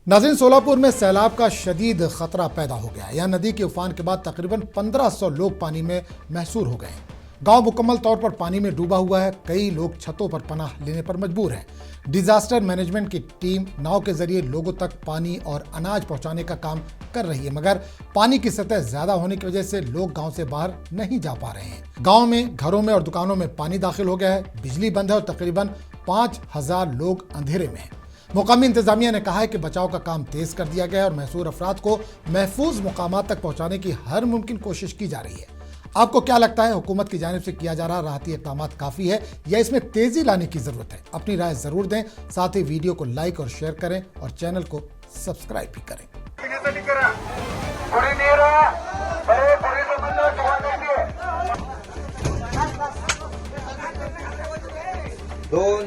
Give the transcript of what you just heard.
नाज़रीन, सोलापुर में सैलाब का शदीद खतरा पैदा हो गया। यहाँ नदी के उफान के बाद तकरीबन 1500 लोग पानी में महसूर हो गए। गांव मुकम्मल तौर पर पानी में डूबा हुआ है। कई लोग छतों पर पनाह लेने पर मजबूर हैं। डिजास्टर मैनेजमेंट की टीम नाव के जरिए लोगों तक पानी और अनाज पहुंचाने का काम कर रही है, मगर पानी की सतह ज्यादा होने की वजह से लोग गांव से बाहर नहीं जा पा रहे हैं। गांव में घरों में और दुकानों में पानी दाखिल हो गया है। बिजली बंद है और तकरीबन 5000 लोग अंधेरे में हैं। मुकामी इंतजामिया ने कहा है कि बचाव का काम तेज कर दिया गया है और महसूर अफराद को महफूज मुकामात तक पहुंचाने की हर मुमकिन कोशिश की जा रही है। आपको क्या लगता है, हुकूमत की जानिब से किया जा रहा राहती इक़दाम काफ़ी है या इसमें तेजी लाने की ज़रूरत है? अपनी राय ज़रूर दें। साथ ही वीडियो को लाइक और शेयर करें और चैनल को सब्सक्राइब भी करें। दोन